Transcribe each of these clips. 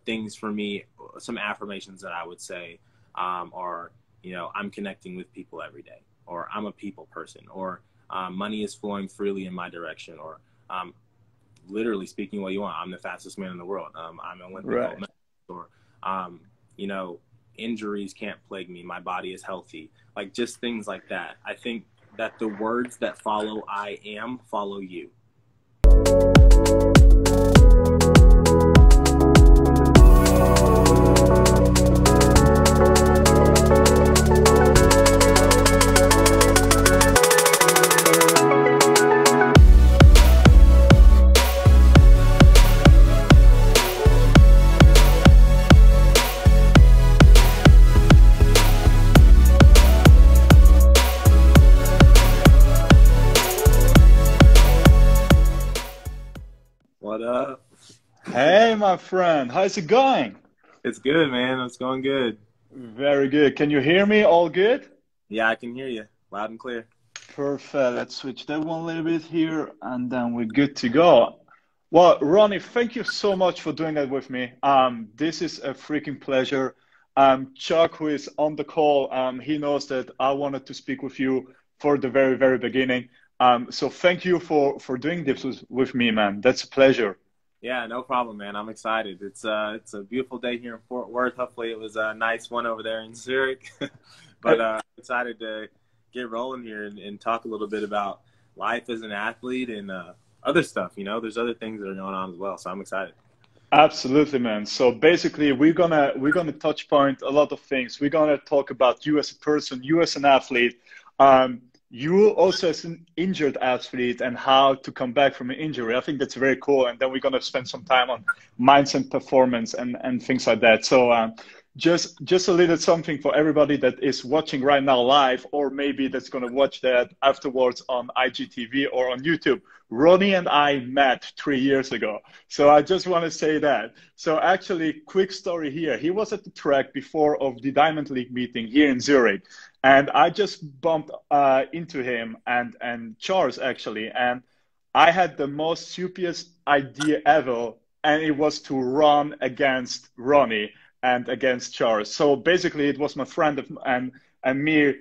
Things for me, some affirmations that I would say are, I'm connecting with people every day, or I'm a people person, or money is flowing freely in my direction, or literally speaking what you want, I'm the fastest man in the world. I'm an Olympic gold Right. medalist, or, you know, injuries can't plague me. My body is healthy. Like just things like that. I think that the words that follow I am follow you. What up? Hey, my friend, how's it going? It's good, man. It's going good. Very good. Can you hear me? All good? Yeah, I can hear you loud and clear. Perfect. Let's switch that one a little bit here, and then we're good to go. Well, Ronnie, thank you so much for doing that with me. This is a freaking pleasure. Chuck, who is on the call, he knows that I wanted to speak with you for the very, very beginning. So thank you for doing this with me, man. That's a pleasure. Yeah, no problem, man. I'm excited. It's a beautiful day here in Fort Worth. Hopefully, it was a nice one over there in Zurich. But excited to get rolling here and talk a little bit about life as an athlete and other stuff. There's other things that are going on as well. So I'm excited. Absolutely, man. So basically, we're gonna touch point a lot of things. We're gonna talk about you as a person, you as an athlete, you also as an injured athlete, and how to come back from an injury. I think that's very cool. And then we're gonna spend some time on mindset, performance, and things like that. So just a little something for everybody that is watching right now live, or maybe that's gonna watch that afterwards on IGTV or on YouTube. Ronnie and I met 3 years ago. So I just want to say that. So actually, quick story here. He was at the track before of the Diamond League meeting here in Zurich. And I just bumped into him and Charles actually. And I had the most stupidest idea ever. And it was to run against Ronnie and against Charles. So basically it was my friend and me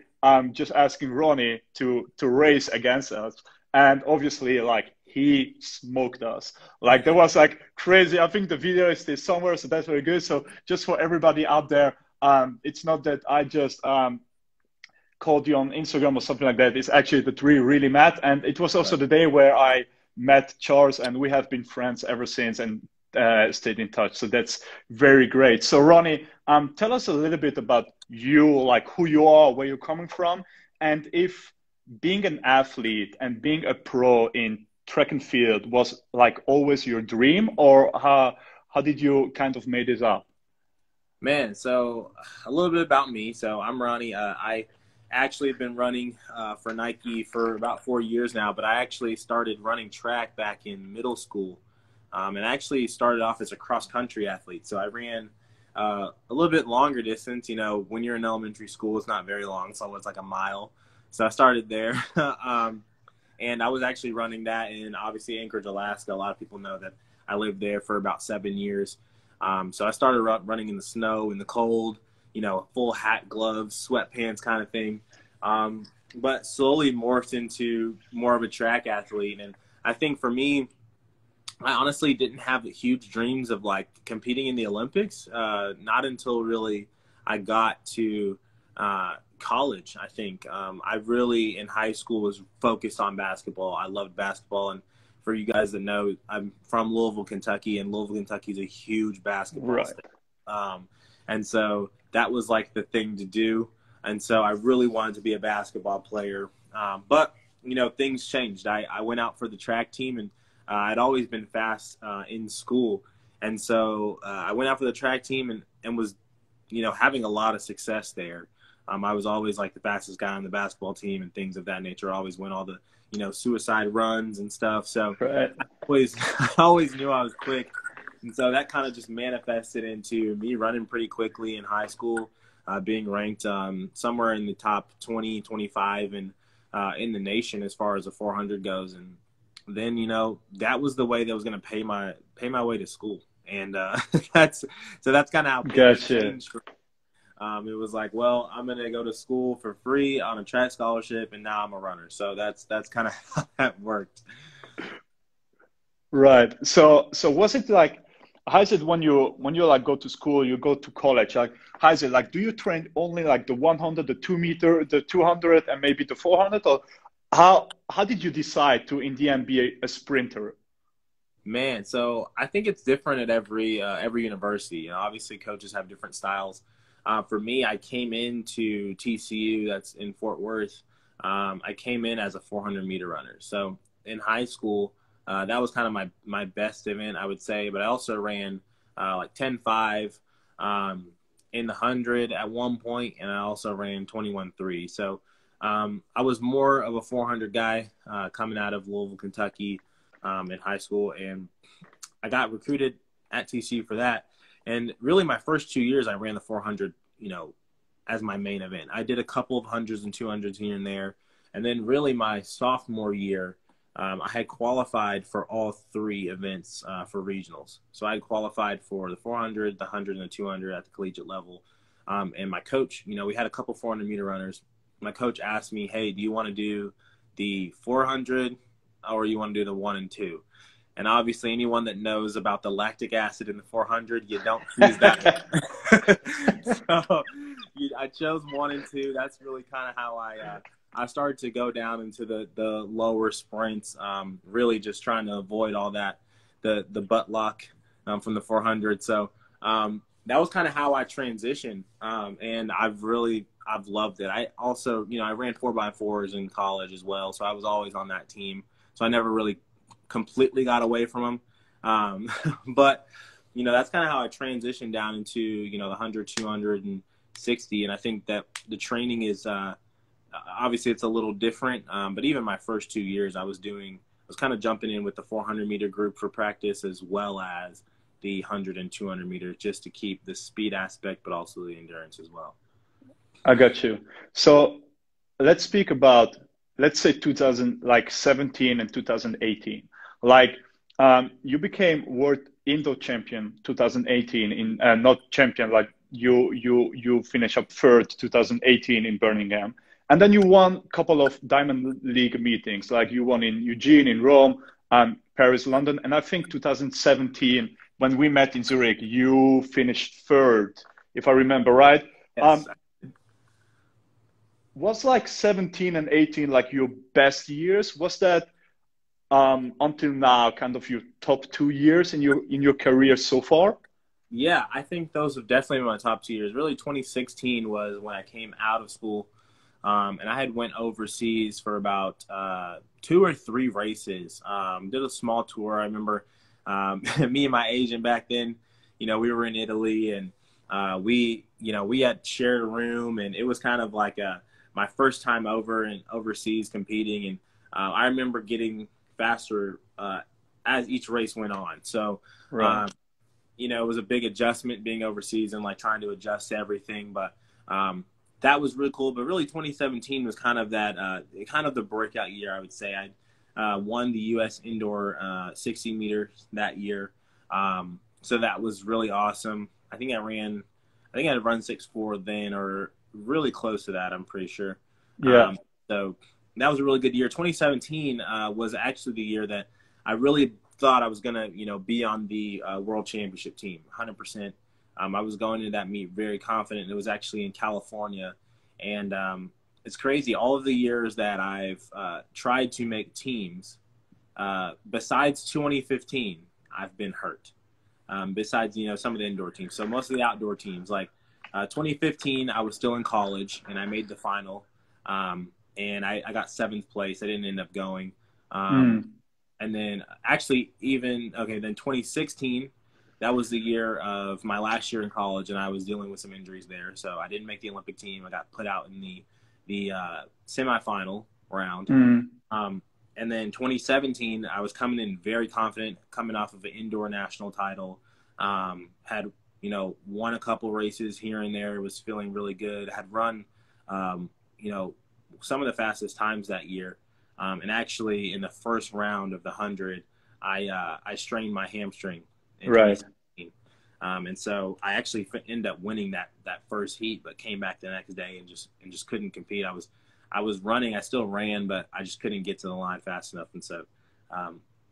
just asking Ronnie to race against us. And obviously, like, he smoked us. Like, that was like crazy. I think the video is still somewhere, so that's very good. So just for everybody out there, it's not that I just called you on Instagram or something like that. It's actually that we really met. And it was also Right. the day where I met Charles, and we have been friends ever since and stayed in touch. So that's very great. So Ronnie, tell us a little bit about you, like who you are, where you're coming from, and if being an athlete and being a pro in track and field was like always your dream, or how did you kind of made this up? Man, so a little bit about me. So I'm Ronnie. I actually have been running for Nike for about 4 years now, but I actually started running track back in middle school, and actually started off as a cross-country athlete. So I ran a little bit longer distance. When you're in elementary school, it's not very long, so it's like a mile. So I started there, and I was actually running that in obviously Anchorage, Alaska. A lot of people know that I lived there for about 7 years. So I started running in the snow, in the cold, full hat, gloves, sweatpants kind of thing. But slowly morphed into more of a track athlete. And I think for me, I honestly didn't have huge dreams of like competing in the Olympics. Not until really I got to college, I think. I really, in high school, was focused on basketball. I loved basketball. And for you guys that know, I'm from Louisville, Kentucky, and Louisville, Kentucky is a huge basketball Right. state. And so that was like the thing to do. And so I really wanted to be a basketball player. But, things changed. I went out for the track team, and I'd always been fast in school. And so I went out for the track team and was, having a lot of success there. I was always like the fastest guy on the basketball team and things of that nature. I always win all the, suicide runs and stuff. So Right. I always knew I was quick. And so that kind of just manifested into me running pretty quickly in high school, being ranked somewhere in the top 20, 25 in the nation as far as the 400 goes. And then, that was the way that was going to pay my way to school. And that's kind of how things Gotcha. changed. It was like, well, I'm gonna go to school for free on a track scholarship, and now I'm a runner. So that's kind of how that worked. Right. So was it like, how is it when you like go to school, you go to college, like how is it like, do you train only like the 100, the 2 meter, the 200, and maybe the 400, or how did you decide to in the end be a sprinter? Man, so I think it's different at every university. You know, obviously coaches have different styles. For me, I came into TCU, that's in Fort Worth. I came in as a 400-meter runner. So in high school, that was kind of my best event, I would say. But I also ran like 10.5 in the 100 at one point, and I also ran 21.3. So I was more of a 400 guy coming out of Louisville, Kentucky in high school, and I got recruited at TCU for that. And really my first 2 years, I ran the 400, you know, as my main event. I did a couple of hundreds and 200s here and there. And then really my sophomore year, I had qualified for all three events for regionals. So I had qualified for the 400, the 100, and the 200 at the collegiate level. And my coach, you know, we had a couple 400-meter runners. My coach asked me, hey, do you want to do the 400 or you want to do the 1 and 2? And obviously anyone that knows about the lactic acid in the 400, you don't choose that. So I chose 1 and 2. That's really kind of how I started to go down into the lower sprints, really just trying to avoid all that, the butt lock from the 400. So that was kind of how I transitioned. And I've loved it. I also, you know, I ran 4x4s in college as well. So I was always on that team. So I never really completely got away from them. But, you know, that's kind of how I transitioned down into, you know, the 100, 260. And I think that the training is, obviously it's a little different. But even my first 2 years I was kind of jumping in with the 400-meter group for practice as well as the 100 and 200 meters just to keep the speed aspect, but also the endurance as well. I got you. So let's speak about, let's say 2017 and 2018. Like you became world indoor champion 2018 in not champion, like you finish up third 2018 in Birmingham, and then you won a couple of Diamond League meetings, like you won in Eugene, in Rome, Paris, London, and I think 2017 when we met in Zurich, you finished third, if I remember right. Yes. Was like 17 and 18 like your best years? Was that until now kind of your top 2 years in your career so far? Yeah, I think those have definitely been my top 2 years. Really, 2016 was when I came out of school, and I had went overseas for about 2 or 3 races. Did a small tour. I remember me and my agent back then, you know, we were in Italy, and we had shared a room, and it was kind of like my first time overseas competing, and I remember getting faster as each race went on. So, right. You know, it was a big adjustment being overseas and like trying to adjust to everything. But that was really cool. But really, 2017 was kind of that, kind of the breakout year, I would say. I won the US indoor 60 meters that year. So that was really awesome. I think I had run 6.4 then, or really close to that, I'm pretty sure. Yeah. So that was a really good year. 2017 was actually the year that I really thought I was going to, you know, be on the world championship team, 100%. I was going into that meet very confident. It was actually in California. And it's crazy. All of the years that I've tried to make teams, besides 2015, I've been hurt. Besides, you know, some of the indoor teams. So most of the outdoor teams, like 2015, I was still in college and I made the final. And I got 7th place. I didn't end up going. And then actually then 2016, that was the year of my last year in college, and I was dealing with some injuries there. So I didn't make the Olympic team. I got put out in the semifinal round. And then 2017, I was coming in very confident, coming off of an indoor national title. Had, you know, won a couple races here and there. Was feeling really good. Had run, you know, some of the fastest times that year. And actually, in the first round of the 100, I strained my hamstring in right. 2017. And so I actually ended up winning that first heat, but came back the next day and just couldn't compete. I was running, I still ran, but I just couldn't get to the line fast enough. And so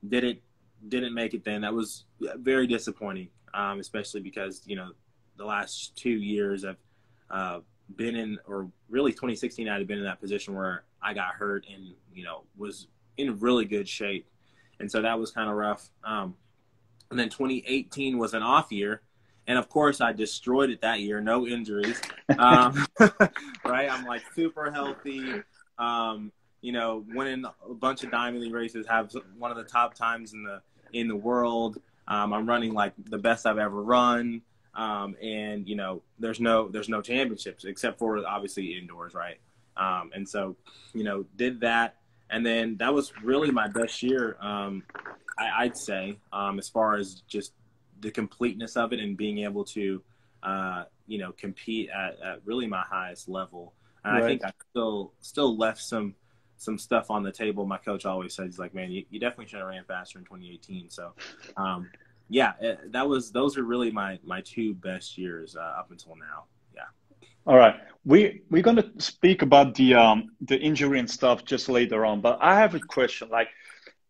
didn't make it then. That was very disappointing, especially because, you know, the last 2 years I've been in, or really 2016 I had been in that position where I got hurt and, you know, was in really good shape. And so that was kind of rough. And then 2018 was an off year. And of course I destroyed it that year, no injuries. Right. I'm like super healthy. You know, winning a bunch of Diamond League races, have one of the top times in the world. I'm running like the best I've ever run. And you know, there's no championships except for obviously indoors. Right. And so, you know, did that. And then that was really my best year. I'd say, as far as just the completeness of it and being able to, you know, compete at really my highest level. And right. I think I still left some stuff on the table. My coach always says, he's like, man, you definitely should have ran faster in 2018. So, yeah, those are really my 2 best years up until now. Yeah. All right. We're going to speak about the injury and stuff just later on, but I have a question.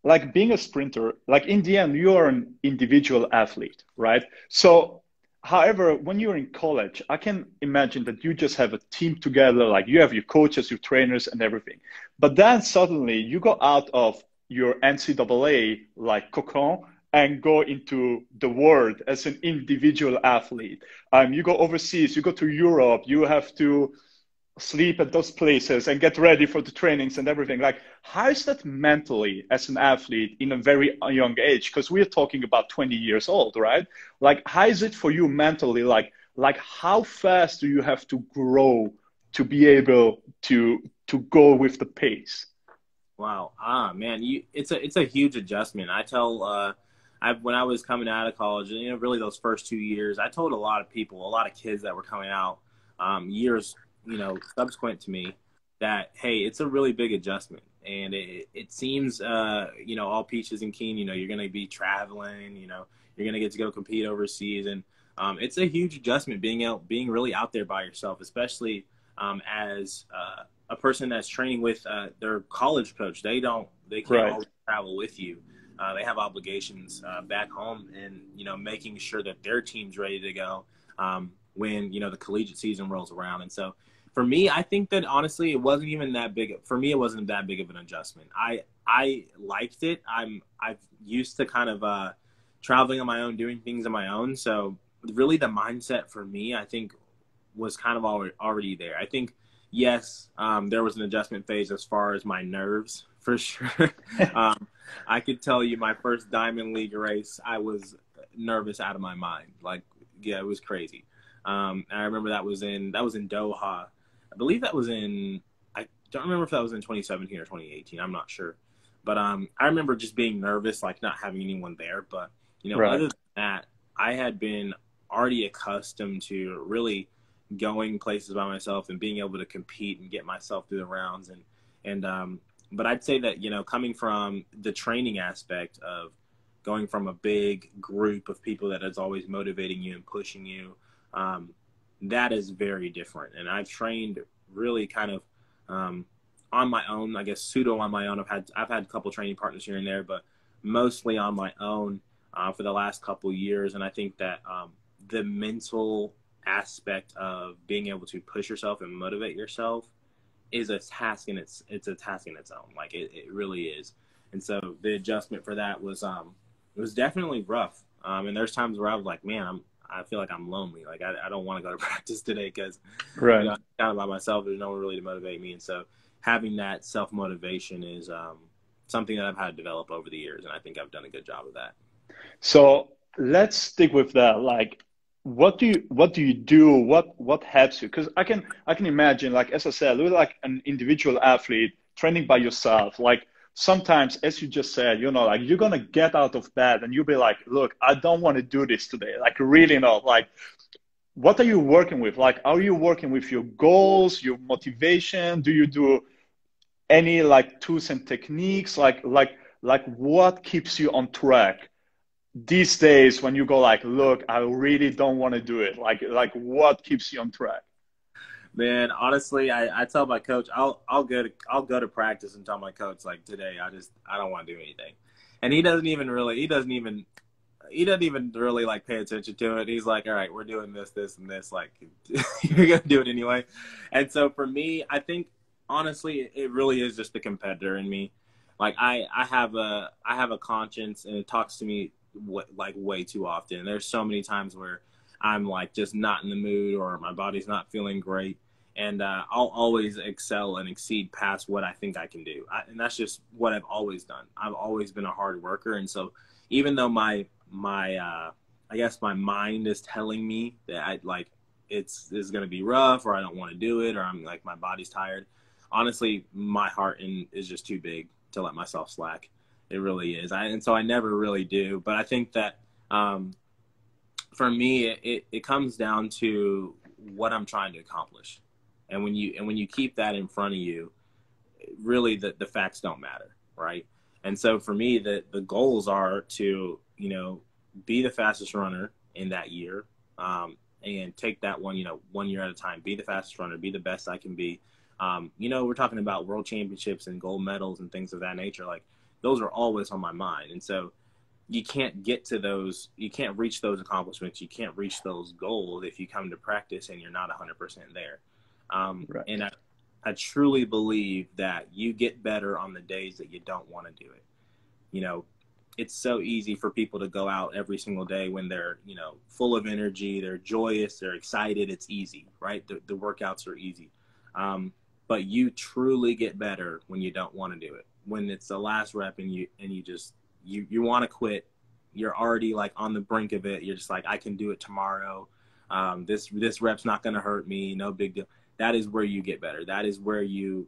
Like being a sprinter, like in the end, you are an individual athlete, right? So, however, when you're in college, I can imagine that you just have a team together, like you have your coaches, your trainers and everything. But then suddenly you go out of your NCAA, like cocon, and go into the world as an individual athlete. You go overseas, you go to Europe, you have to sleep at those places and get ready for the trainings and everything. Like, how is that mentally as an athlete in a very young age? Because we're talking about 20 years old, right? Like, how is it for you mentally? Like how fast do you have to grow to be able to go with the pace? Wow. Man, it's a huge adjustment. I tell, when I was coming out of college, you know, really those first 2 years, I told a lot of people, a lot of kids that were coming out, years, you know, subsequent to me, that, hey, it's a really big adjustment. And it seems, you know, all peaches and keen, you know, you're going to be traveling, you know, you're going to get to go compete overseas. And it's a huge adjustment being really out there by yourself, especially as a person that's training with their college coach. They can't right. always travel with you. They have obligations back home, and, you know, making sure that their team's ready to go when, you know, the collegiate season rolls around. And so for me, I think that honestly, it wasn't even that big. For me, it wasn't that big of an adjustment. I liked it. I've used to kind of traveling on my own, doing things on my own. So really the mindset for me, I think, was kind of already there. I think, yes, there was an adjustment phase as far as my nerves, for sure. I could tell you my first Diamond League race, I was nervous out of my mind. Like, yeah, it was crazy. I remember that was in Doha. I believe that was I don't remember if that was in 2017 or 2018. I'm not sure. But I remember just being nervous, like not having anyone there. But, you know, right. Other than that, I had been already accustomed to really going places by myself and being able to compete and get myself through the rounds. But I'd say that, you know, coming from the training aspect of going from a big group of people that is always motivating you and pushing you, that is very different. And I've trained really kind of on my own, I guess pseudo on my own. I've had a couple training partners here and there, but mostly on my own for the last couple years. And I think that the mental aspect of being able to push yourself and motivate yourself is a task, and it's a task in its own. Like it really is. And so the adjustment for that was it was definitely rough. And there's times where I was like, man, I feel like I'm lonely. Like I don't want to go to practice today because right. You know, I'm kind of by myself. There's no one really to motivate me. And so having that self-motivation is something that I've had to develop over the years. And I think I've done a good job of that. So let's stick with that. Like, what do you do? What helps you? Because I can imagine, like, as I said, you're like an individual athlete training by yourself. Like sometimes, as you just said, you know, like you're going to get out of bed and you'll be like, look, I don't want to do this today. Like really not. Like, what are you working with? Like, are you working with your goals, your motivation? Do you do any like tools and techniques? Like what keeps you on track these days when you go like, look, I really don't want to do it? Like what keeps you on track? Man, honestly, I tell my coach I'll go to practice and tell my coach like today I don't want to do anything, and he doesn't even really like pay attention to it. He's like, all right, we're doing this, and this, like you're gonna do it anyway. And so for me, I think honestly, it really is just the competitor in me. Like I have a conscience, and it talks to me like way too often. There's so many times where I'm like just not in the mood, or my body's not feeling great, and I'll always excel and exceed past what I think I can do. And that's just what I've always done. I've always been a hard worker, and so even though my I guess my mind is telling me that it's going to be rough, or I don't want to do it, or I'm like my body's tired, honestly, my heart is just too big to let myself slack. It really is. And so I never really do. But I think that for me, it comes down to what I'm trying to accomplish. And when you keep that in front of you, really the facts don't matter, right? And so for me, the goals are to, be the fastest runner in that year, and take that one year at a time, be the fastest runner, be the best I can be. We're talking about world championships and gold medals and things of that nature. Like those are always on my mind. And so you can't get to those, you can't reach those accomplishments, you can't reach those goals if you come to practice and you're not 100% there. Right. And I truly believe that you get better on the days that you don't want to do it. It's so easy for people to go out every single day when they're, full of energy, they're joyous, they're excited. It's easy, right? The workouts are easy. But you truly get better when you don't want to do it. When it's the last rep and you want to quit, you're already like on the brink of it. You're just like, I can do it tomorrow. This rep's not going to hurt me. No big deal. That is where you get better. That is where you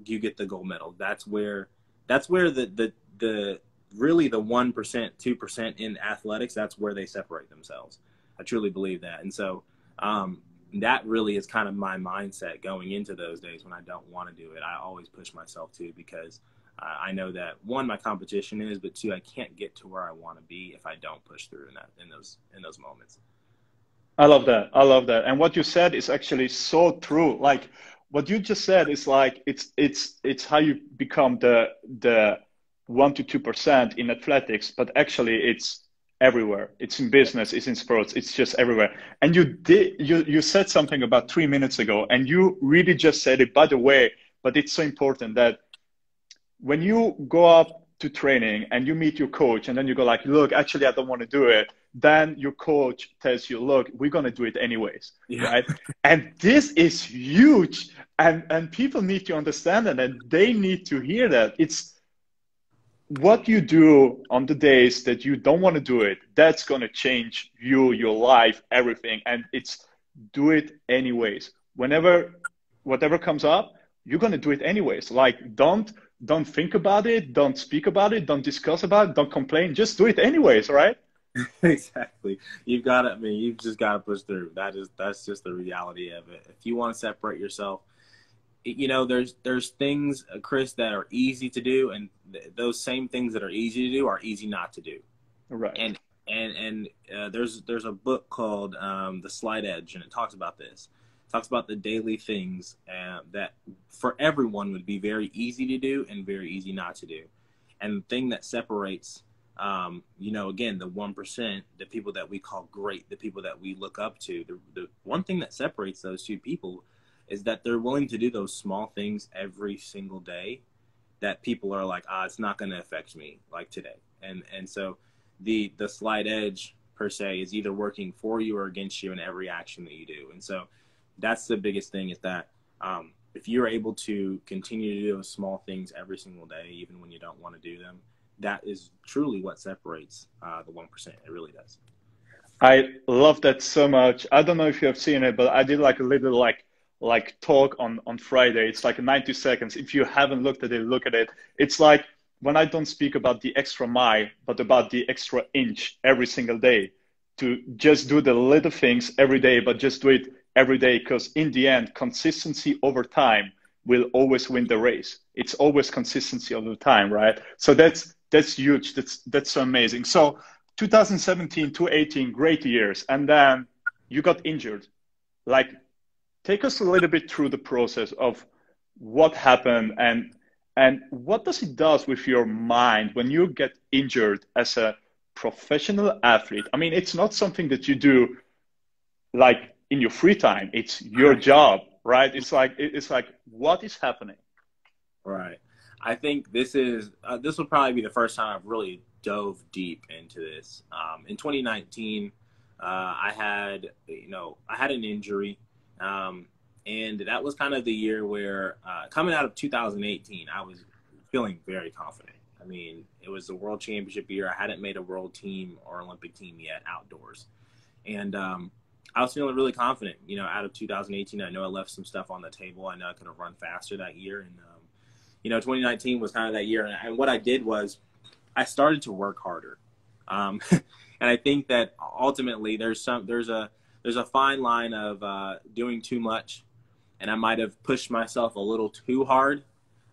get the gold medal. That's where the really the 1%, 2% in athletics, that's where they separate themselves. I truly believe that. And so that really is kind of my mindset going into those days when I don't want to do it. I always push myself to, because I know that one, my competition is, but two, I can't get to where I want to be if I don't push through in those moments. I love that. I love that. And what you said is actually so true. Like what you just said is like, it's how you become the 1 to 2% in athletics, but actually it's everywhere. It's in business, it's in sports, it's just everywhere. And you said something about 3 minutes ago, and you really just said it, by the way, but it's so important that when you go up to training and you meet your coach and then you go like, look, actually, I don't want to do it. Then your coach tells you, look, we're going to do it anyways, right? And this is huge. And people need to understand that, and they need to hear that. It's what you do on the days that you don't want to do it, that's going to change you, your life, everything. And it's do it anyways. Whatever comes up, you're going to do it anyways. Like, don't think about it. Don't speak about it. Don't discuss about it. Don't complain. Just do it anyways, right? Exactly. You've just got to push through. That's just the reality of it. If you want to separate yourself, there's things, Chris, that are easy to do, and those same things that are easy to do are easy not to do. Right. And there's a book called The Slight Edge, and it talks about this. It talks about the daily things that for everyone would be very easy to do and very easy not to do. And the thing that separates, again, the 1%, the people that we call great, the people that we look up to, the one thing that separates those two people is that they're willing to do those small things every single day that people are like, it's not going to affect me like today. And so the slight edge per se is either working for you or against you in every action that you do. And so that's the biggest thing, is that if you're able to continue to do those small things every single day, even when you don't want to do them, that is truly what separates the 1%. It really does. I love that so much. I don't know if you have seen it, but I did like a little like talk on Friday. It's like 90 seconds. If you haven't looked at it, look at it. It's like when I don't speak about the extra mile, but about the extra inch every single day, to just do the little things every day, but just do it every day. Because in the end, consistency over time will always win the race. It's always consistency over time, right? So that's huge. That's so amazing. So 2017 to 18, great years. And then you got injured. Like, take us a little bit through the process of what happened and what does it does with your mind when you get injured as a professional athlete. I mean, it's not something that you do like in your free time. It's your job, right? It's like what is happening? Right. I think this will probably be the first time I've really dove deep into this. In 2019, I had an injury, and that was kind of the year where, coming out of 2018, I was feeling very confident. I mean, it was the World Championship year. I hadn't made a world team or Olympic team yet outdoors, and I was feeling really confident. Out of 2018, I know I left some stuff on the table. I know I could have run faster that year, and 2019 was kind of that year. And what I did was I started to work harder. And I think that ultimately there's a fine line of doing too much. And I might have pushed myself a little too hard,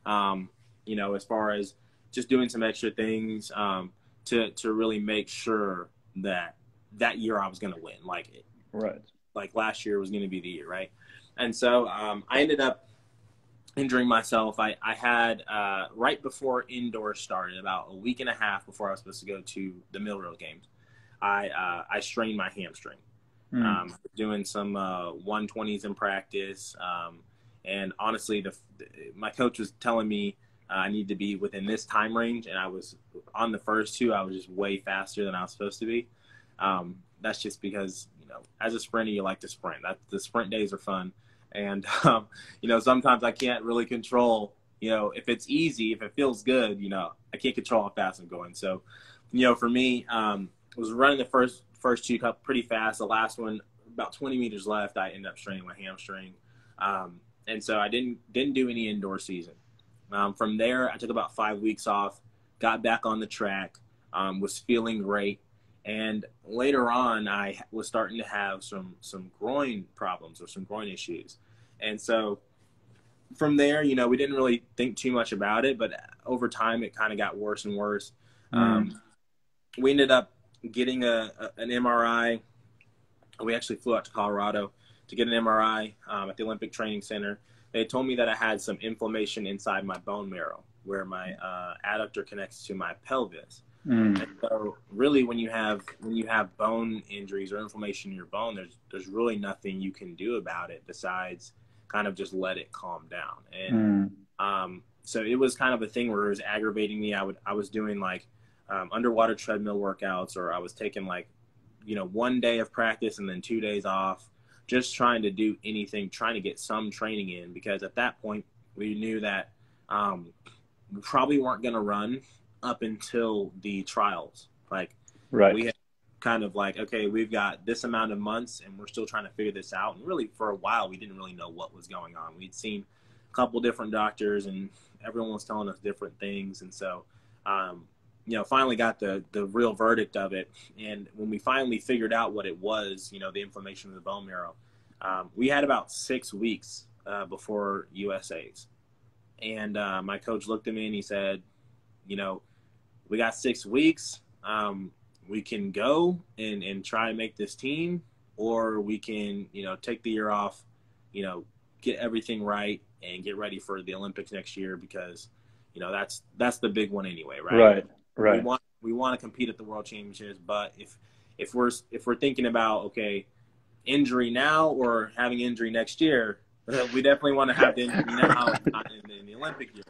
as far as just doing some extra things to really make sure that year I was going to win. Like last year was going to be the year, right? And so I ended up injuring myself. I had right before indoors started, about a week and a half before I was supposed to go to the Millrose games, I strained my hamstring. Doing some 120s in practice, and honestly, my coach was telling me I need to be within this time range, and I was on the first two. I was just way faster than I was supposed to be. That's just because as a sprinter, you like to sprint. The sprint days are fun. And, sometimes I can't really control, if it's easy, if it feels good, I can't control how fast I'm going. So, for me, I was running the first two cup pretty fast. The last one, about 20 meters left, I ended up straining my hamstring. And so I didn't do any indoor season. From there, I took about 5 weeks off, got back on the track, was feeling great. And later on, I was starting to have some groin problems or some groin issues. And so from there, we didn't really think too much about it, but over time, it kind of got worse and worse. We ended up getting an MRI. We actually flew out to Colorado to get an MRI at the Olympic Training Center. They told me that I had some inflammation inside my bone marrow where my adductor connects to my pelvis. And so really when you have bone injuries or inflammation in your bone, there's really nothing you can do about it besides kind of just let it calm down. And so it was kind of a thing where it was aggravating me. I was doing like underwater treadmill workouts, or I was taking 1 day of practice and then 2 days off, just trying to do anything, trying to get some training in, because at that point we knew that we probably weren't going to run up until the trials. We had kind of okay, we've got this amount of months and we're still trying to figure this out. And really for a while, we didn't really know what was going on. We'd seen a couple different doctors and everyone was telling us different things. And so, finally got the real verdict of it. And when we finally figured out what it was, the inflammation of the bone marrow, we had about 6 weeks before USA's. And my coach looked at me and he said, we got 6 weeks. We can go and try and make this team, or we can, take the year off, get everything right and get ready for the Olympics next year, because, that's the big one anyway, right? Right. We want to compete at the World Championships, but if we're thinking about, okay, injury now or having injury next year, we definitely want to have the injury now, not in the Olympic year.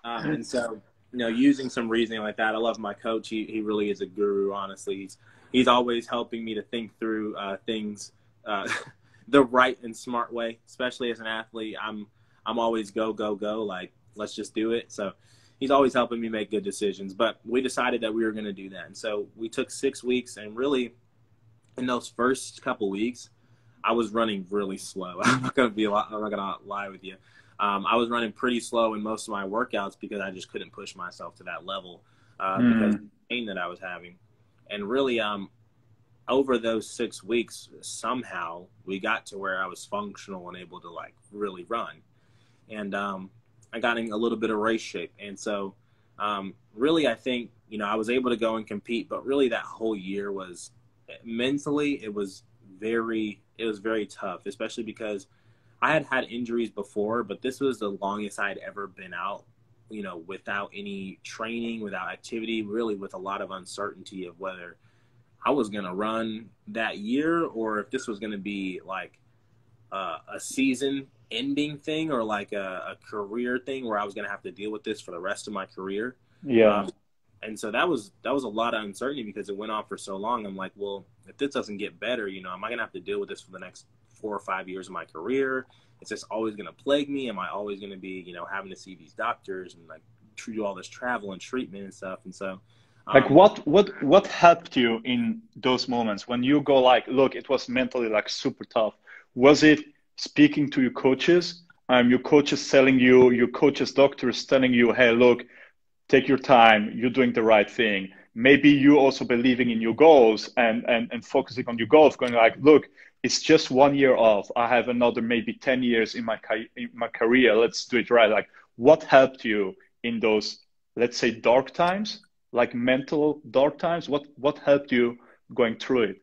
And so, using some reasoning like that. I love my coach. He really is a guru, honestly. He's always helping me to think through things the right and smart way, especially as an athlete. I'm always go, let's just do it. So he's always helping me make good decisions. But we decided that we were going to do that. And so we took 6 weeks, and really in those first couple weeks, I was running really slow. I'm not going to lie with you. I was running pretty slow in most of my workouts because I just couldn't push myself to that level because of the pain that I was having. And really, over those 6 weeks, somehow we got to where I was functional and able to really run. And I got in a little bit of race shape. And so really, I think, you know, I was able to go and compete, but really that whole year was mentally, it was very tough, especially because I had had injuries before, but this was the longest I had ever been out, you know, without any training, without activity, really with a lot of uncertainty of whether I was going to run that year or if this was going to be like a season ending thing or like a career thing where I was going to have to deal with this for the rest of my career. Yeah. And so that was a lot of uncertainty because it went on for so long. I'm like, well, if this doesn't get better, you know, am I going to have to deal with this for the next 4 or 5 years of my career? Is this always going to plague me? Am I always going to be, you know, having to see these doctors and like do all this travel and treatment and stuff? And so, like what helped you in those moments when you go like, look, it was mentally like super tough. Was it speaking to your coaches? Your coaches telling you, your coaches, doctors telling you, hey, look, take your time, you're doing the right thing. Maybe you also believing in your goals and focusing on your goals, going like, look, it's just 1 year off. I have another maybe 10 years in my career. Let's do it right. Like, what helped you in those, let's say, dark times, like mental dark times? What helped you going through it?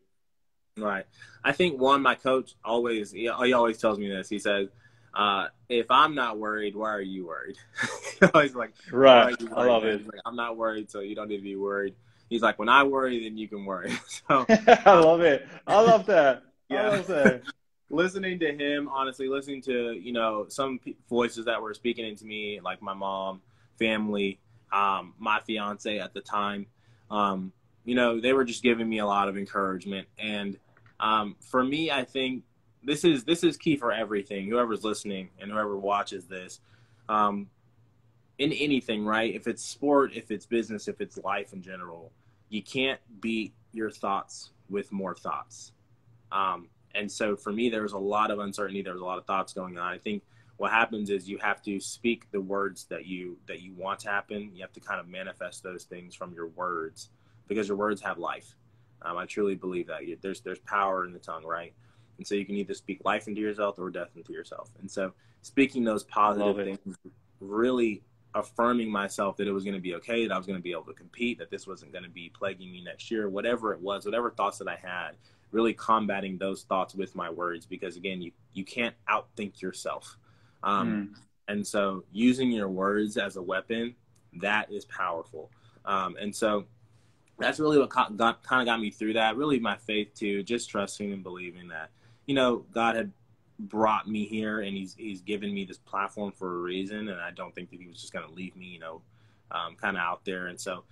Right. I think my coach always, he always tells me this. He says, if I'm not worried, why are you worried? He's like, right. You worried, I love man? it. He's like, I'm not worried, so you don't need to be worried. He's like, when I worry, then you can worry. So I love it. I love that. yeah. I love that. Listening to him, honestly, listening to, you know, some voices that were speaking into me, like my mom, family, my fiance at the time, you know, they were just giving me a lot of encouragement. And for me, I think this is key for everything. Whoever's listening and whoever watches this, in anything, right? If it's sport, if it's business, if it's life in general, you can't beat your thoughts with more thoughts. And so for me, there was a lot of uncertainty. There was a lot of thoughts going on. I think what happens is you have to speak the words that you want to happen. You have to kind of manifest those things from your words because your words have life. I truly believe that there's power in the tongue, right? And so you can either speak life into yourself or death into yourself. And so speaking those positive things, really affirming myself that it was going to be okay, that I was going to be able to compete, that this wasn't going to be plaguing me next year, whatever it was, whatever thoughts that I had, really combating those thoughts with my words, because again, you can't outthink yourself. And so using your words as a weapon, that is powerful. And so that's really what kind of got me through that. Really my faith too, just trusting and believing that, you know, God had brought me here and he's given me this platform for a reason. And I don't think that he was just going to leave me, you know, kind of out there. And so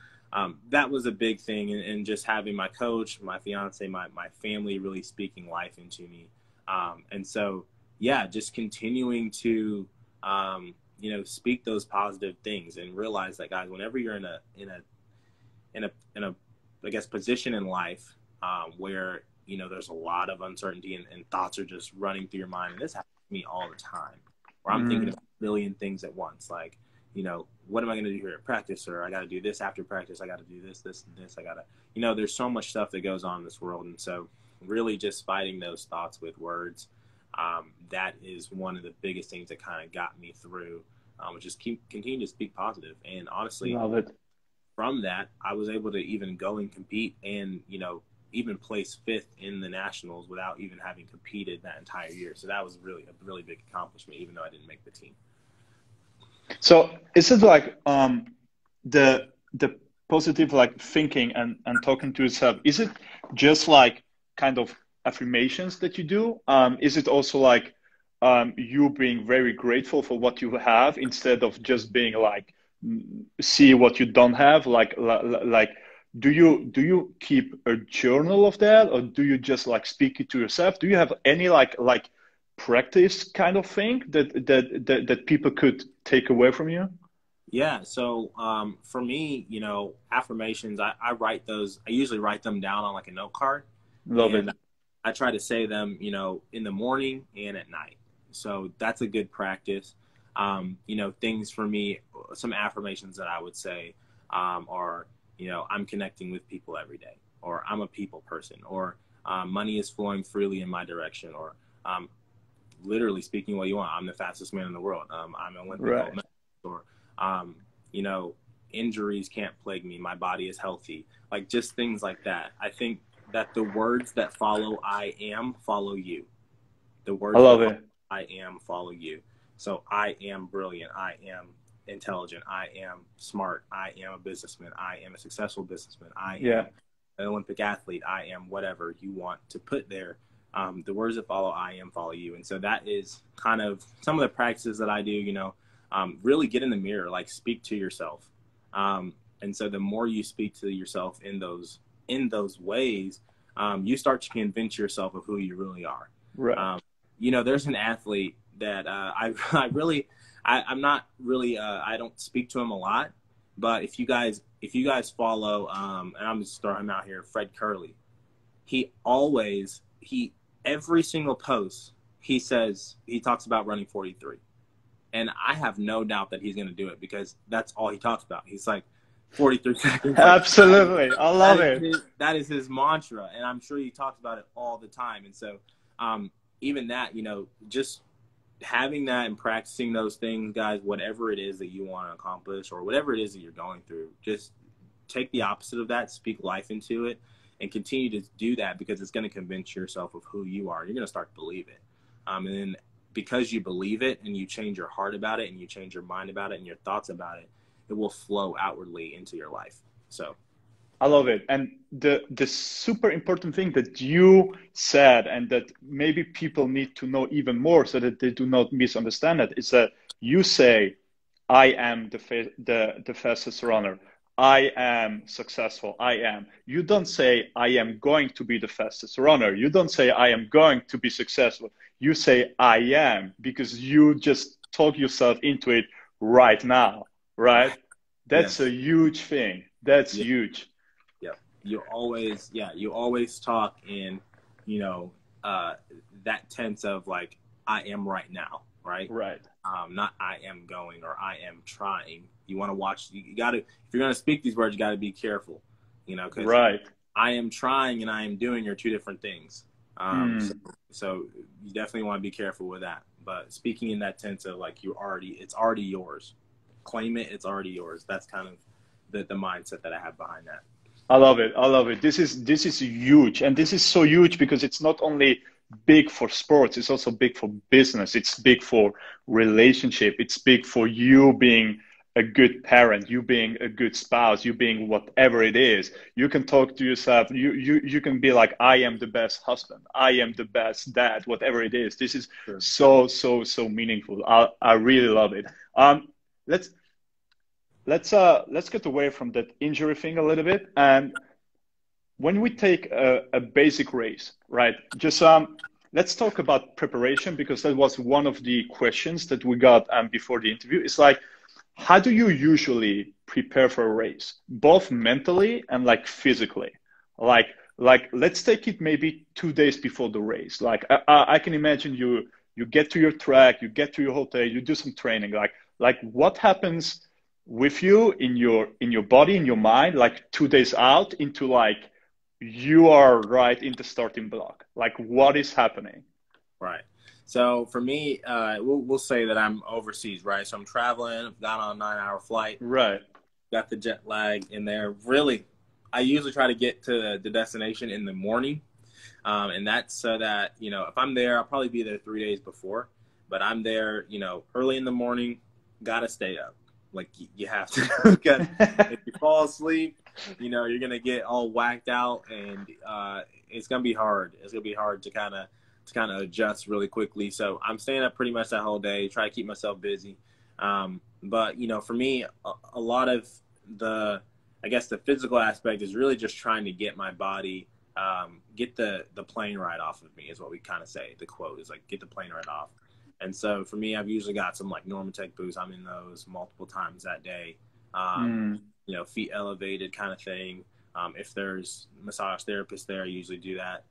that was a big thing. And just having my coach, my fiance, my family really speaking life into me. And so, yeah, just continuing to, you know, speak those positive things and realize that, guys, whenever you're in a I guess position in life where, you know, there's a lot of uncertainty and thoughts are just running through your mind. And this happens to me all the time where I'm thinking of a million things at once. Like, you know, what am I going to do here at practice? Or I got to do this after practice. I got to do this, and this. I got to, you know, there's so much stuff that goes on in this world. And so really just fighting those thoughts with words, that is one of the biggest things that kind of got me through, which is continue to speak positive. And honestly, from that, I was able to even go and compete and, you know, even place 5th in the nationals without even having competed that entire year. So that was really a really big accomplishment, even though I didn't make the team. So is it like the positive like thinking and talking to yourself, is it just like kind of affirmations that you do? Is it also like you being very grateful for what you have instead of just being like see what you don't have? Like do you keep a journal of that, or do you just like speak it to yourself? Do you have any like practice kind of thing that people could take away from you? Yeah. So for me, you know, affirmations, I write those. I usually write them down on like a note card. Love it. I try to say them, you know, in the morning and at night. So that's a good practice. You know, things for me, some affirmations that I would say are, you know, I'm connecting with people every day, or I'm a people person, or money is flowing freely in my direction, or literally speaking what you want, I'm the fastest man in the world. I'm an Olympic gold medalist, or, you know, injuries can't plague me. My body is healthy. Like just things like that. I think that the words that follow I am follow you. The words I love that it. I am follow you. So I am brilliant. I am intelligent. I am smart. I am a businessman. I am a successful businessman. I am an Olympic athlete. I am whatever you want to put there. The words that follow I am follow you. And so that is kind of some of the practices that I do, you know, really get in the mirror, like speak to yourself. And so the more you speak to yourself in those ways, you start to convince yourself of who you really are. Right. You know, there's an athlete that I don't speak to him a lot, but if you guys follow, and I'm just throwing him out here, Fred Curley, every single post he talks about running 43. And I have no doubt that he's going to do it because that's all he talks about. He's like 43 seconds. Absolutely. I love it. That is his mantra. And I'm sure he talks about it all the time. And so even that, you know, just having that and practicing those things, guys, whatever it is that you want to accomplish or whatever it is that you're going through, just take the opposite of that, speak life into it, and continue to do that because it's going to convince yourself of who you are. You're going to start to believe it. And then because you believe it and you change your heart about it and you change your mind about it and your thoughts about it, it will flow outwardly into your life. So I love it. And the super important thing that you said and that maybe people need to know even more so that they do not misunderstand it is that you say, I am the fastest runner. I am successful. I am. You don't say, I am going to be the fastest runner. You don't say, I am going to be successful. You say, I am, because you just talk yourself into it right now, right? That's a huge thing. That's huge. Yeah. You always talk in, you know, that tense of like, I am right now, right? Right. Not I am going or I am trying. You want to watch, you got to, if you're going to speak these words, you got to be careful, you know, because I am trying and I am doing are two different things. So you definitely want to be careful with that. But speaking in that tense of like it's already yours. Claim it, it's already yours. That's kind of the mindset that I have behind that. I love it. I love it. This is huge. And this is so huge because it's not only big for sports, it's also big for business. It's big for relationship. It's big for you being a good parent, you being a good spouse, you being whatever it is. You can talk to yourself. You can be like, I am the best husband. I am the best dad, whatever it is. This is so meaningful. I really love it. Let's get away from that injury thing a little bit. And when we take a basic race, right? Just let's talk about preparation because that was one of the questions that we got before the interview. It's like, how do you usually prepare for a race, both mentally and like physically? Like let's take it maybe 2 days before the race. Like I can imagine you get to your track, you get to your hotel, you do some training. Like what happens with you in your body, in your mind, like 2 days out into like you are right in the starting block. Like what is happening? Right. So for me, we'll say that I'm overseas, right? So I'm traveling, got on a 9-hour flight. Right. Got the jet lag in there. Really, I usually try to get to the destination in the morning. And that's so that, you know, if I'm there, I'll probably be there 3 days before. But I'm there, you know, early in the morning, got to stay up. Like you have to. If you fall asleep, you know, you're going to get all whacked out and it's going to be hard. It's going to be hard to kind of adjust really quickly. So I'm staying up pretty much that whole day, try to keep myself busy. But, you know, for me, a lot of the physical aspect is really just trying to get my body, get the plane ride off of me is what we kind of say. The quote is like, get the plane ride off. And so for me, I've usually got some like Normatec boots. I'm in those multiple times that day. You know, feet elevated kind of thing. If there's massage therapists there, I usually do that.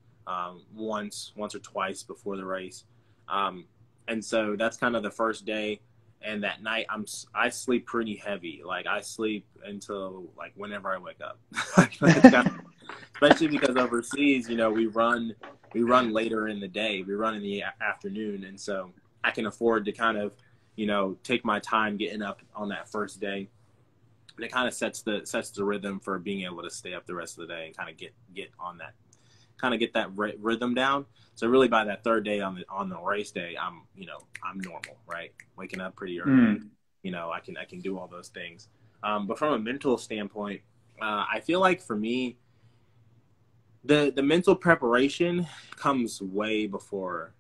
Once or twice before the race. And so that's kind of the first day. And that night I sleep pretty heavy. Like I sleep until like whenever I wake up, especially because overseas, you know, we run later in the day, we run in the afternoon. And so I can afford to kind of, you know, take my time getting up on that first day. And it kind of sets the rhythm for being able to stay up the rest of the day and kind of get on that, kind of get that rhythm down. So really by that third day on the race day, I'm normal, right? Waking up pretty early, I can do all those things. But from a mental standpoint, I feel like for me, the mental preparation comes way before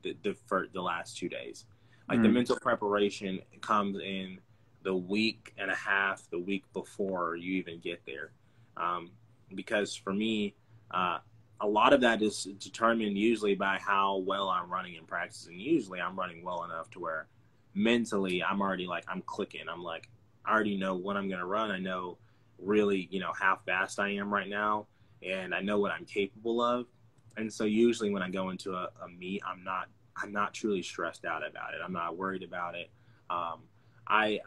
the last 2 days. Like the mental preparation comes in the week and a half, the week before you even get there. Because for me, a lot of that is determined usually by how well I'm running in practice. And usually I'm running well enough to where mentally I'm already like, I'm clicking. I'm like, I already know what I'm going to run. I know really, how fast I am right now. And I know what I'm capable of. And so usually when I go into a meet, I'm not truly stressed out about it. I'm not worried about it. I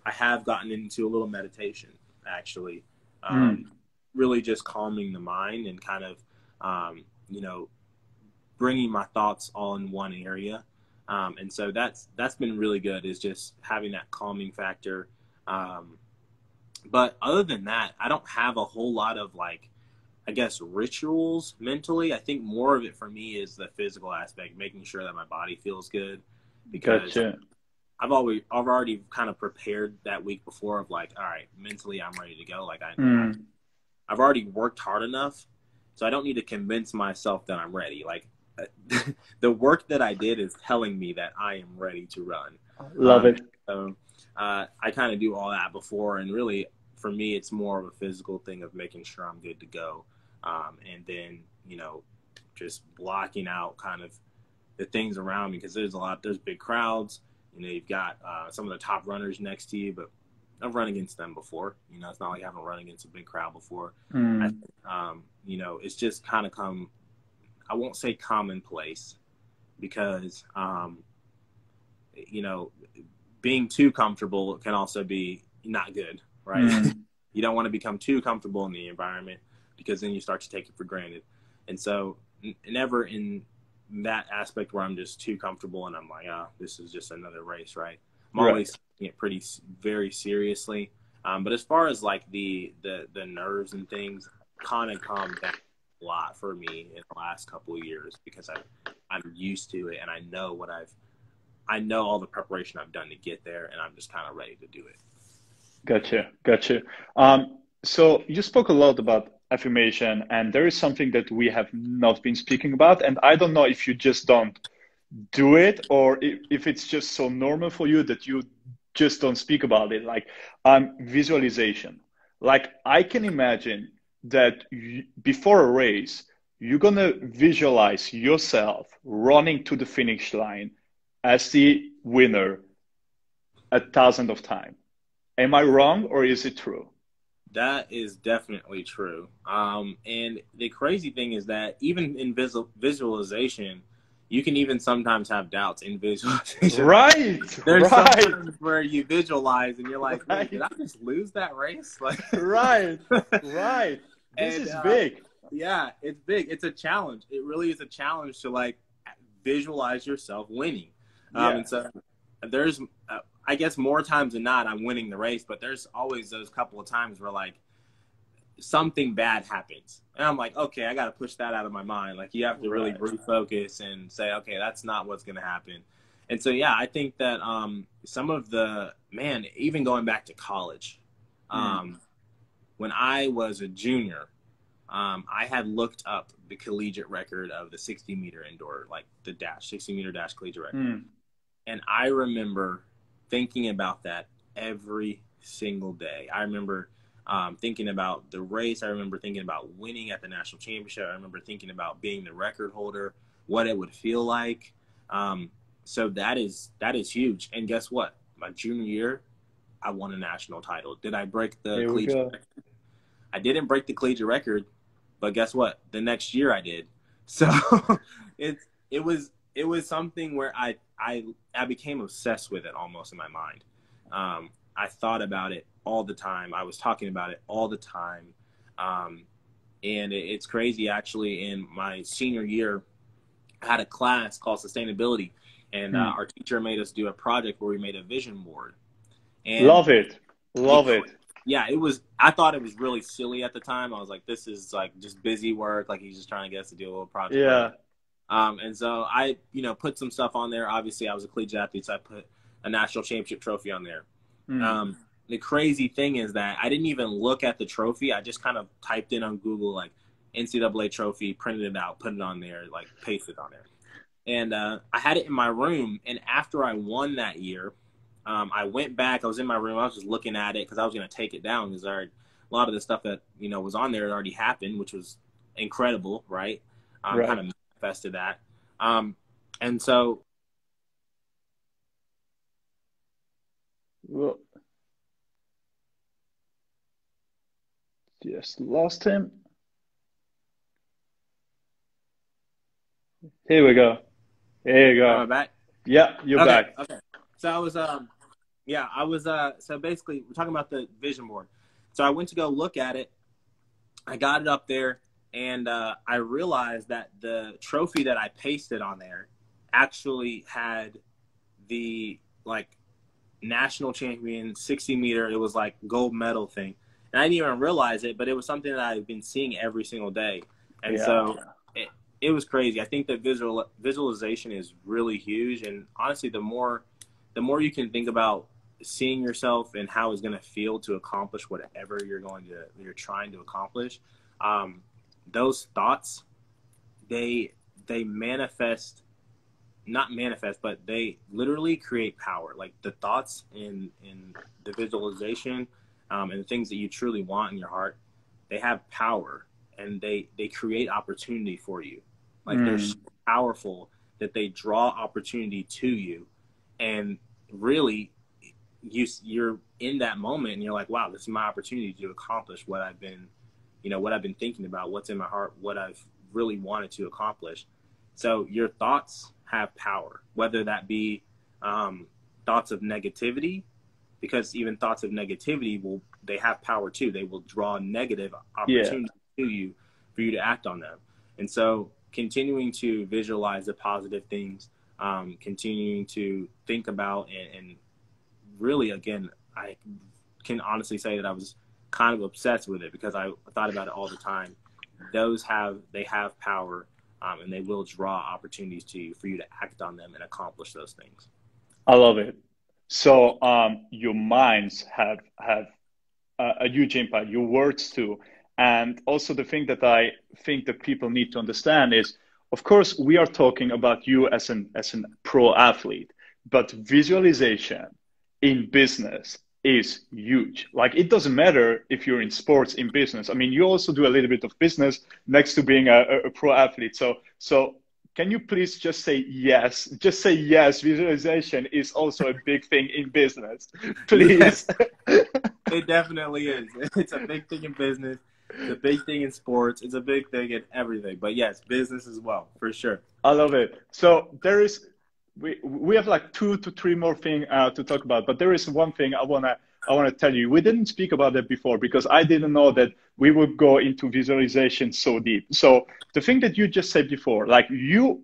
have gotten into a little meditation, actually, really just calming the mind and kind of, bringing my thoughts all in one area. And so that's been really good, is just having that calming factor. But other than that, I don't have a whole lot of rituals mentally. I think more of it for me is the physical aspect, making sure that my body feels good, because Gotcha. I've already kind of prepared that week before of like, all right, mentally I'm ready to go. Like I've already worked hard enough, so I don't need to convince myself that I'm ready. Like the work that I did is telling me that I am ready to run. Love it. So I kind of do all that before, and really for me, it's more of a physical thing of making sure I'm good to go. And then, just blocking out kind of the things around me, because there's big crowds. You've got some of the top runners next to you, but I've run against them before. It's not like I haven't run against a big crowd before. It's just kind of I won't say commonplace, because, being too comfortable can also be not good, right? You don't want to become too comfortable in the environment, because then you start to take it for granted. And so never in that aspect where I'm just too comfortable and I'm like, this is just another race, right? I'm always taking it very seriously. But as far as like the nerves and things, kind of calmed down a lot for me in the last couple of years, because I'm used to it, and I know all the preparation I've done to get there, and I'm just kind of ready to do it. Gotcha. So you spoke a lot about affirmation, and there is something that we have not been speaking about, and I don't know if you just don't do it, or if it's just so normal for you that you just don't speak about it. Like visualization. Like I can imagine that before a race, you're gonna visualize yourself running to the finish line as the winner 1,000 of times. Am I wrong, or is it true? That is definitely true. And the crazy thing is that even in visualization, you can even sometimes have doubts in visualization. Right. There's sometimes where you visualize and you're like, wait, did I just lose that race? Like, right. This is big. Yeah, it's big. It's a challenge. It really is a challenge to like visualize yourself winning. And so there's, I guess more times than not, I'm winning the race, but there's always those couple of times where like something bad happens. And I'm like, okay, I got to push that out of my mind. Like you have to really refocus and say, okay, that's not what's going to happen. And so, yeah, I think that some of even going back to college, when I was a junior, I had looked up the collegiate record of the 60-meter indoor, like the 60-meter dash collegiate record. And I remember thinking about that every single day. I remember thinking about the race. I remember thinking about winning at the national championship. I remember thinking about being the record holder, what it would feel like. So that is huge. And guess what? My junior year, I won a national title. Did I break the collegiate record? I didn't break the collegiate record, but guess what? The next year I did. So it was something where I became obsessed with it almost in my mind. I thought about it all the time. I was talking about it all the time. And it's crazy, actually. In my senior year, I had a class called sustainability, and our teacher made us do a project where we made a vision board. And Love it. Love it. Yeah, it was. I thought it was really silly at the time. I was like, this is like just busy work. Like he's just trying to get us to do a little project. Yeah. And so I, put some stuff on there. Obviously, I was a collegiate athlete, so I put a national championship trophy on there. The crazy thing is that I didn't even look at the trophy. I just kind of typed in on Google, like, NCAA trophy, printed it out, put it on there, like, pasted it on there. And I had it in my room. And after I won that year, I went back. I was in my room. I was just looking at it because I was going to take it down because a lot of the stuff that, was on there had already happened, which was incredible, right? Right. Kind of manifested that. And so. Well, just lost him. Here we go. Here you go. Am I back? Yeah, you're back. Okay. So I was, so basically we're talking about the vision board. So I went to go look at it. I got it up there, and I realized that the trophy that I pasted on there actually had the, like, national champion 60-meter. It was like gold medal thing. And I didn't even realize it, but it was something that I've been seeing every single day. And so it was crazy. I think that visualization is really huge. And honestly, the more you can think about seeing yourself and how it's going to feel to accomplish whatever you're trying to accomplish, those thoughts, they manifest, not manifest, but they literally create power. Like the thoughts in the visualization, and the things that you truly want in your heart, they have power, and they create opportunity for you. Like they're so powerful that they draw opportunity to you. And really you're in that moment and you're like, wow, this is my opportunity to accomplish what I've been thinking about, what's in my heart, what I've really wanted to accomplish. So your thoughts have power, whether that be thoughts of negativity, because even thoughts of negativity they have power too. They will draw negative opportunities to you for you to act on them. And so continuing to visualize the positive things, continuing to think about and really, again, I can honestly say that I was kind of obsessed with it because I thought about it all the time. They have power, and they will draw opportunities to you for you to act on them and accomplish those things. I love it. So your minds have a huge impact, your words too. And also the thing that I think that people need to understand is, of course, we are talking about you as an pro athlete, but visualization in business is huge. Like, it doesn't matter if you're in sports, in business. I mean, you also do a little bit of business next to being a pro athlete. So can you please just say yes? Just say yes. Visualization is also a big thing in business, please. Yes. It definitely is. It's a big thing in business. It's a big thing in sports. It's a big thing in everything. But yes, business as well, for sure. I love it. So we have like 2 to 3 more things to talk about, but there is one thing I wanna tell you. We didn't speak about that before because I didn't know that we would go into visualization so deep. So the thing that you just said before, like you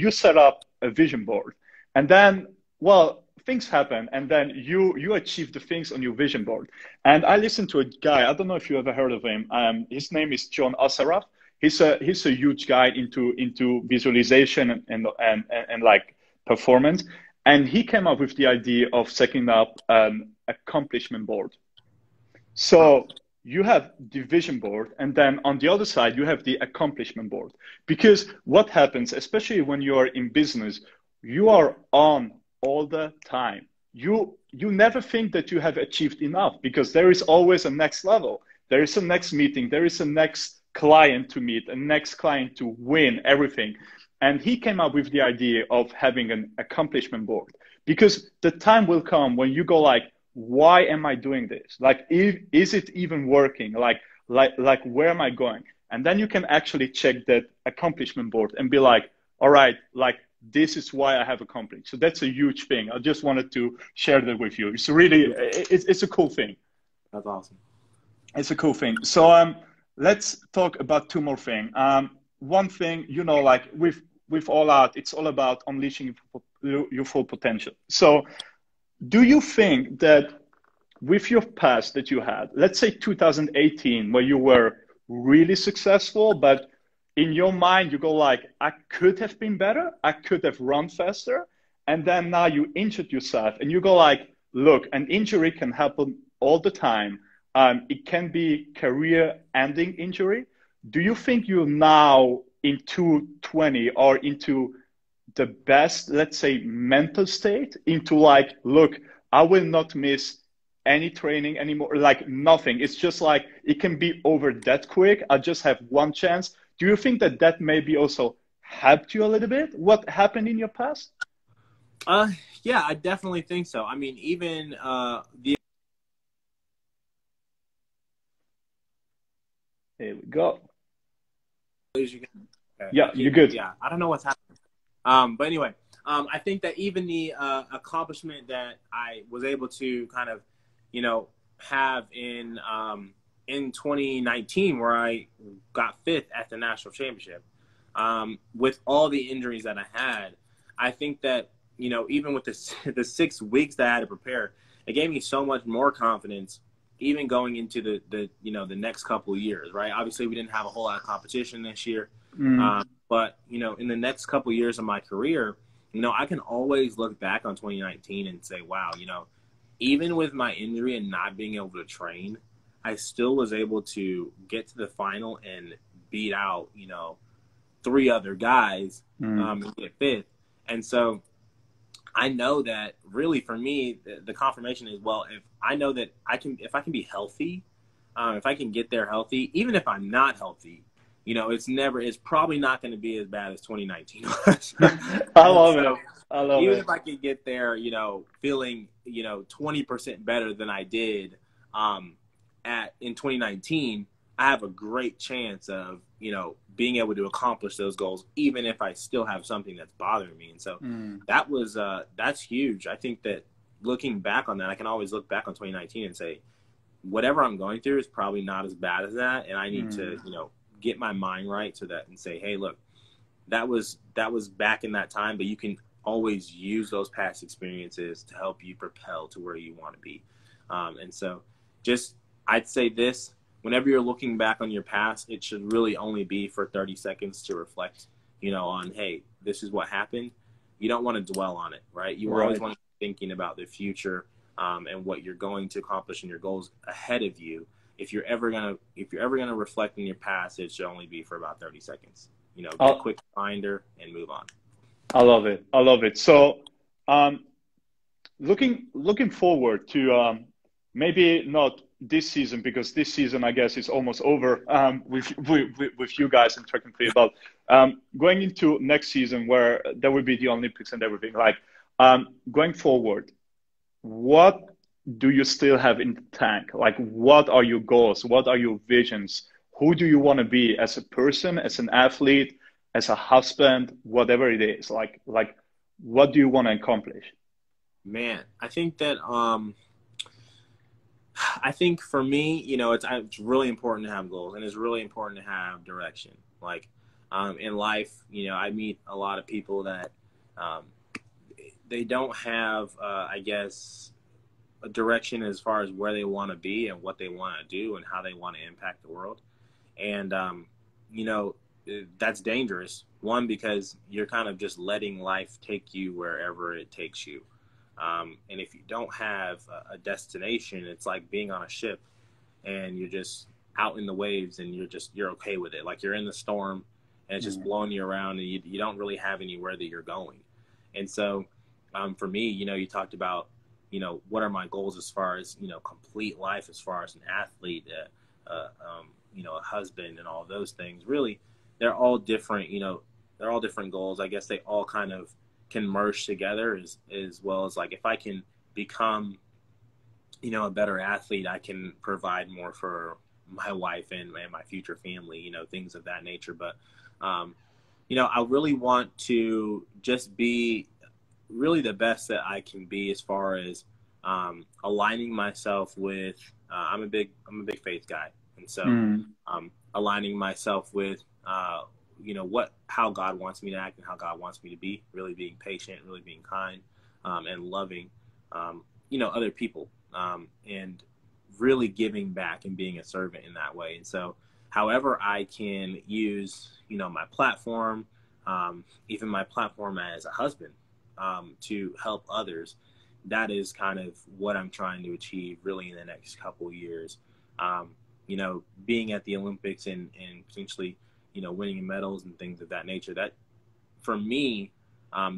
set up a vision board, and then, well, things happen, and then you achieve the things on your vision board. And I listened to a guy, I don't know if you ever heard of him. His name is John Assaraf. He's a huge guy into visualization and like performance. And he came up with the idea of setting up an accomplishment board. So you have the vision board, and then on the other side, you have the accomplishment board. Because what happens, especially when you are in business, you are on all the time. You never think that you have achieved enough because there is always a next level. There is a next meeting. There is a next client to meet, a next client to win, everything. And he came up with the idea of having an accomplishment board, because the time will come when you go like, why am I doing this? Like, is it even working? Like, where am I going? And then you can actually check that accomplishment board and be like, all right, like, this is why I have accomplished. So that's a huge thing. I just wanted to share that with you. It's really, it's a cool thing. That's awesome. It's a cool thing. So let's talk about 2 more things. One thing, like with All Out, it's all about unleashing your full potential. So do you think that with your past that you had, let's say 2018, where you were really successful, but in your mind, you go like, I could have been better. I could have run faster. And then now you injured yourself and you go like, look, an injury can happen all the time. It can be career ending injury. Do you think you now in 220 are into the best, let's say, mental state into like, look, I will not miss any training anymore, like nothing. It's just like, it can be over that quick. I just have one chance. Do you think that that maybe also helped you a little bit? What happened in your past? Yeah, I definitely think so. I mean, even the Here we go. okay, Yeah, you're good. yeah, I don't know what's happening. But anyway, I think that even the accomplishment that I was able to kind of, you know, have in 2019, where I got fifth at the national championship, with all the injuries that I had, I think that, you know, even with the 6 weeks that I had to prepare, it gave me so much more confidence, even going into the you know, the next couple of years, right? Obviously, we didn't have a whole lot of competition this year. But, you know, in the next couple of years of my career, you know, I can always look back on 2019 and say, wow, you know, even with my injury and not being able to train, I still was able to get to the final and beat out, you know, 3 other guys and get fifth. And so I know that really for me, the confirmation is, well, if I know that if I can be healthy, if I can get there healthy, even if I'm not healthy, you know, it's probably not going to be as bad as 2019 was. I love it. I love even it. if I could get there, you know, feeling, you know, 20% better than I did in 2019, I have a great chance of, you know, being able to accomplish those goals, even if I still have something that's bothering me. And so that's huge. I think that looking back on that, I can always look back on 2019 and say, whatever I'm going through is probably not as bad as that. And I need to, you know, get my mind right to that and say, hey, look, that was back in that time, but you can always use those past experiences to help you propel to where you want to be. And so I'd say this, whenever you're looking back on your past, it should really only be for 30 seconds to reflect, you know, on, hey, this is what happened. You don't want to dwell on it, right? You always want to be thinking about the future and what you're going to accomplish and your goals ahead of you. If you're ever gonna reflect on your past, it should only be for about 30 seconds. You know, get a quick reminder and move on. I love it. I love it. So, looking forward to maybe not this season, because this season I guess is almost over with you guys in track and field, but going into next season where there will be the Olympics and everything. Like going forward, what do you still have in the tank? Like, what are your goals? What are your visions? Who do you want to be as a person, as an athlete, as a husband, whatever it is? Like, what do you want to accomplish? Man, I think that I think for me, you know, it's really important to have goals, and it's really important to have direction. Like in life, you know, I meet a lot of people that they don't have, I guess, a direction as far as where they want to be and what they want to do and how they want to impact the world. And, you know, that's dangerous. One, because you're kind of just letting life take you wherever it takes you. And if you don't have a destination, it's like being on a ship and you're just out in the waves and you're okay with it. Like you're in the storm and it's just blowing you around and you don't really have anywhere that you're going. And so for me, you know, you talked about, you know, what are my goals as far as, you know, complete life, as far as an athlete, you know, a husband and all those things. Really, they're all different, you know, they're all different goals. I guess they all kind of can merge together as well as, like, if I can become, you know, a better athlete, I can provide more for my wife and my future family, you know, things of that nature. But, you know, I really want to just be really the best that I can be as far as aligning myself with I'm a big faith guy, and so aligning myself with you know, how God wants me to act and how God wants me to be, really being patient, really being kind and loving, other people, and really giving back and being a servant in that way. And so however I can use, my platform, even my platform as a husband, to help others, that is kind of what I'm trying to achieve really in the next couple of years. Being at the Olympics and potentially, winning medals and things of that nature, that for me,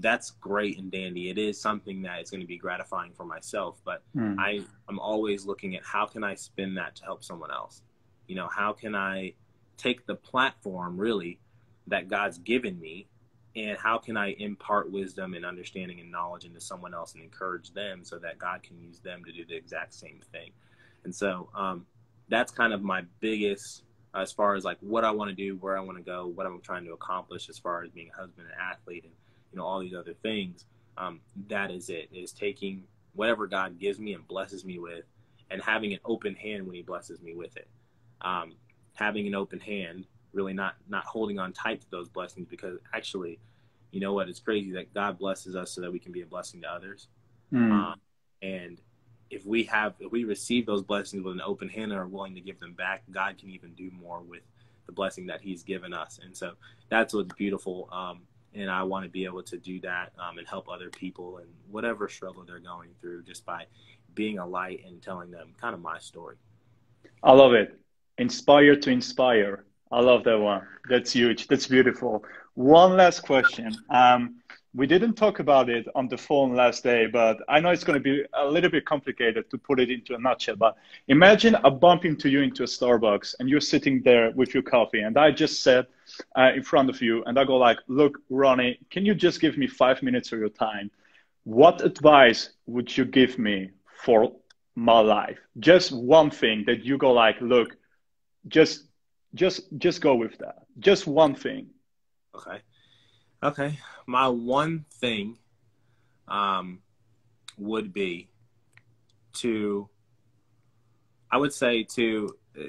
that's great and dandy. It is something that is going to be gratifying for myself, but I'm always looking at how can I spin that to help someone else? How can I take the platform really that God's given me, and how can I impart wisdom and understanding and knowledge into someone else and encourage them so that God can use them to do the exact same thing? And so that's kind of my biggest, as far as like what I want to do, where I want to go, what I'm trying to accomplish as far as being a husband and athlete and, all these other things. That is it, is taking whatever God gives me and blesses me with, and having an open hand when he blesses me with it. Having an open hand, really not holding on tight to those blessings, because actually, it's crazy that God blesses us so that we can be a blessing to others. And if we receive those blessings with an open hand and are willing to give them back, God can even do more with the blessing that he's given us. And so that's what's beautiful. And I want to be able to do that, and help other people and whatever struggle they're going through, just by being a light and telling them kind of my story. I love it. Inspire to inspire. I love that one. That's huge. That's beautiful. One last question. We didn't talk about it on the phone last day, but I know it's going to be a little bit complicated to put it into a nutshell. But imagine I bump into you into a Starbucks and you're sitting there with your coffee, and I just sat in front of you and I go like, look, Ronnie, can you just give me 5 minutes of your time? What advice would you give me for my life? Just one thing that you go like, look, just go with that. Just one thing. Okay. My one thing would be to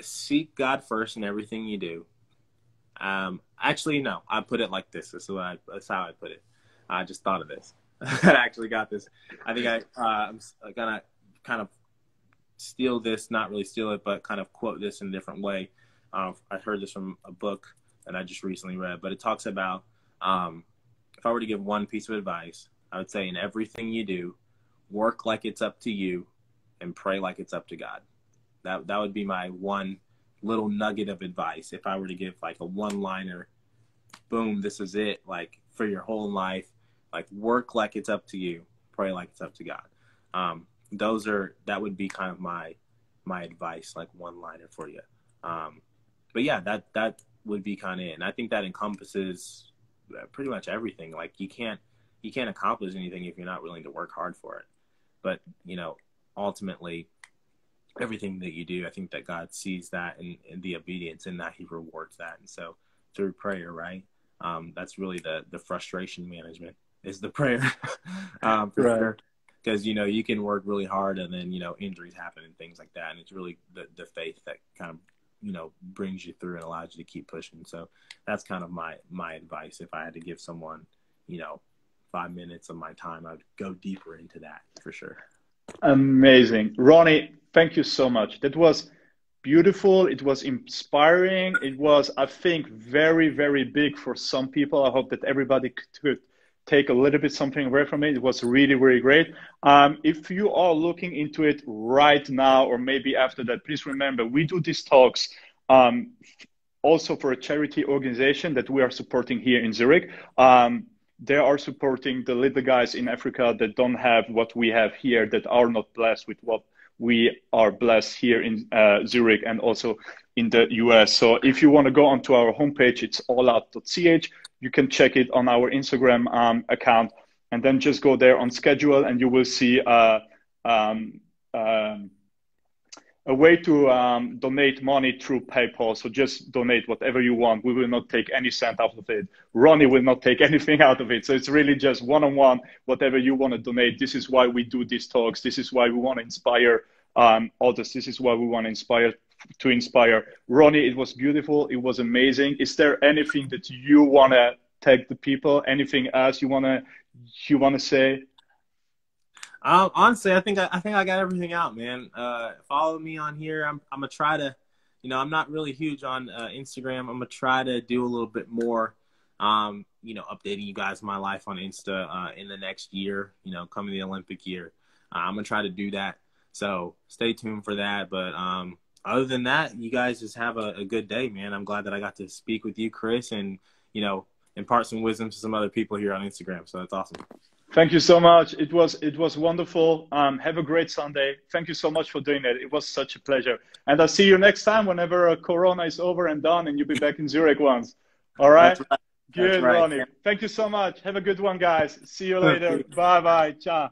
seek God first in everything you do. Actually, no, I put it like this. That's how I put it. I just thought of this. I actually got this. I think I'm gonna kind of steal this, not really steal it, but kind of quote this in a different way. I heard this from a book that I just recently read, but it talks about, if I were to give one piece of advice, I would say in everything you do, work like it's up to you and pray like it's up to God. That would be my one little nugget of advice. If I were to give like a one-liner, boom, this is it, like for your whole life, like work like it's up to you, pray like it's up to God. That would be kind of my advice, like one-liner for you. But yeah, that would be kind of it. And I think that encompasses pretty much everything. Like you can't accomplish anything if you're not willing to work hard for it. But, ultimately everything that you do, I think that God sees that and the obedience in that he rewards that. And so through prayer, right? That's really the frustration management is the prayer. For right. Sure. Because, you can work really hard and then, injuries happen and things like that. And it's really the faith that kind of, brings you through and allows you to keep pushing. So that's kind of my advice. If I had to give someone, 5 minutes of my time, I would go deeper into that for sure. Amazing. Ronnie, thank you so much. That was beautiful. It was inspiring. It was, I think, very, very big for some people. I hope that everybody could take a little bit something away from it. It was really, really great. If you are looking into it right now or maybe after that, please remember, we do these talks also for a charity organization that we are supporting here in Zurich. They are supporting the little guys in Africa that don't have what we have here, that are not blessed with what we are blessed here in Zurich and also in the US. So if you want to go onto our homepage, it's allout.ch. You can check it on our Instagram account, and then just go there on schedule and you will see a way to donate money through PayPal. So just donate whatever you want. We will not take any cent out of it. Ronnie will not take anything out of it. So it's really just one-on-one, whatever you want to donate. This is why we do these talks. This is why we want to inspire others. This is why we want to inspire. Ronnie, it was beautiful. It was amazing. Is there anything that you want to tag the people? Anything else you want to say? Honestly, I think I got everything out, man. Follow me on here. I'm gonna try to, I'm not really huge on Instagram. I'm gonna try to do a little bit more, updating you guys my life on Insta in the next year. Coming the Olympic year, I'm gonna try to do that. So stay tuned for that. But other than that, you guys just have a good day, man. I'm glad that I got to speak with you, Chris, and impart some wisdom to some other people here on Instagram. So that's awesome. Thank you so much. It was wonderful. Have a great Sunday. Thank you so much for doing that. It was such a pleasure. And I'll see you next time whenever Corona is over and done and you'll be back in Zurich once. All right? That's right. That's Good, right. Ronnie. Thank you so much. Have a good one, guys. See you later. Bye-bye. Ciao.